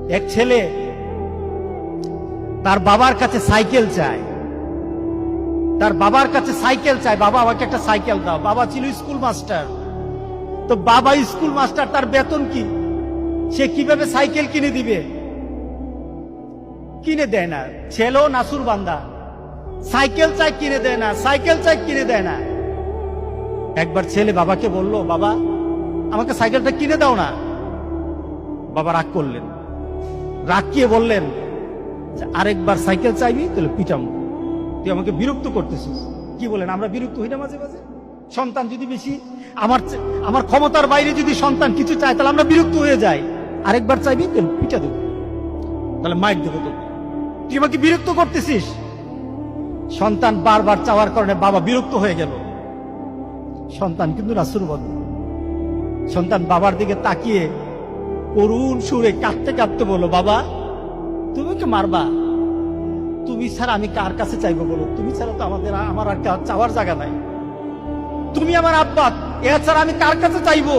এক ছেলে তার বাবার কাছে সাইকেল চায়, তার বাবার কাছে সাইকেল চায়, বাবা আমাকে একটা সাইকেল দাও। বাবা ছিল স্কুল মাস্টার, তো বাবা স্কুল মাস্টার, তার বেতন কি, সে কিভাবে সাইকেল কিনে দিবে? কিনে দেয় না। ছেলেও নাসুর বান্দা, সাইকেল চাই কিনে দেয় না, সাইকেল চাই কিনে দেয় না। একবার ছেলে বাবাকে বলল, বাবা আমাকে সাইকেলটা কিনে দাও না। বাবা রাগ করলেন, রাগ কিয়ে বললেন, আরেকবার সাইকেল চাইবি তাহলে পিটামো, তুই আমাকে বিরক্ত করতেছিস। কি বলেন, আমরা বিরক্ত হই না মাঝে মাঝে? সন্তান যদি বেশি আমার ক্ষমতার বাইরে যদি সন্তান কিছু চায় তাহলে আমরা বিরক্ত হয়ে যাই। আরেকবার চাইবি তাহলে পিটা দেবো, তাহলে মাইক দেবো তো, তুই আমাকে বিরক্ত করতেছিস। সন্তান বারবার চাওয়ার কারণে বাবা বিরক্ত হয়ে গেল। সন্তান কিন্তু রাসূলবদ্ধ। সন্তান বাবার দিকে তাকিয়ে করুণ সুরে কাঁদতে কাঁদতে বলল, বাবা তুমি কি মারবা? তুমি ছাড়া আমি কার কাছে চাইবো বলো? তুমি ছাড়া তো আমার আর চাওয়ার জায়গা নাই। তুমি আমার আব্বা, এছাড়া আমি কার কাছে চাইবো?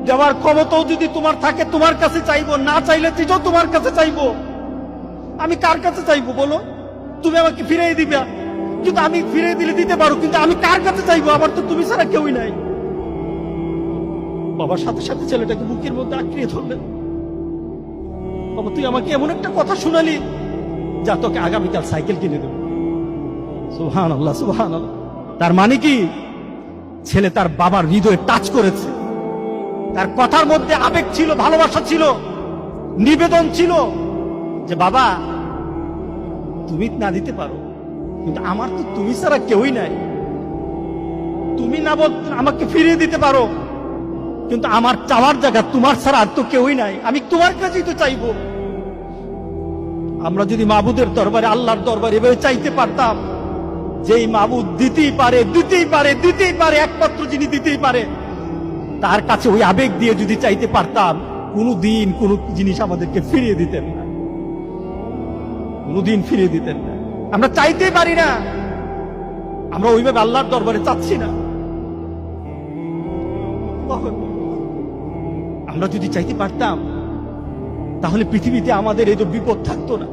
দেওয়ার ক্ষমতাও যদি তোমার থাকে তোমার কাছে চাইবো, না চাইলে তুইও তোমার কাছে চাইবো। আমি কার কাছে চাইবো বলো? তুমি আমাকে ফিরিয়ে দিবা, কিন্তু আমি ফিরিয়ে দিলে দিতে পারো, কিন্তু আমি কার কাছে চাইবো? আমার তো তুমি ছাড়া কেউই নাই। বাবার সাথে সাথে ছেলেটাকে বুকের মধ্যে আঁকড়িয়ে ধরলেন। বাবা তুই আমাকে এমন একটা কথা শোনালি, যা তোকে আগামীকাল সাইকেল কিনে দেবো। সুবহানাল্লাহ, সুবহানাল্লাহ। তার মানে কি, ছেলে তার বাবার হৃদয়ে টাচ করেছে। তার কথার মধ্যে আবেগ ছিল, ভালোবাসা ছিল, নিবেদন ছিল, যে বাবা তুমি না দিতে পারো, কিন্তু আমার তো তুমি ছাড়া কেউই নাই। তুমি না বল আমাকে ফিরিয়ে দিতে পারো, কিন্তু আমার চাওয়ার জায়গা তোমার ছাড়া আর তো কেউই নাই, আমি তোমার কাছেই তো চাইবো। আমরা যদি মাবুদের দরবারে, আল্লাহর দরবারে এভাবে চাইতে পারতাম, যেই মাবুদ দিতেই পারে, দিতেই পারে, দিতেই পারে, একমাত্র যিনি দিতেই পারে, তার কাছে ওই আবেগ দিয়ে যদি চাইতে পারতাম, কোনদিন কোন জিনিস আমাদেরকে ফিরিয়ে দিতেন না, কোনদিন ফিরিয়ে দিতেন না। আমরা চাইতেই পারি না, আমরা ওইভাবে আল্লাহর দরবারে চাচ্ছি না। আমরা যদি চাইতে পারতাম, তাহলে পৃথিবীতে আমাদের এই তো বিপদ থাকতো না।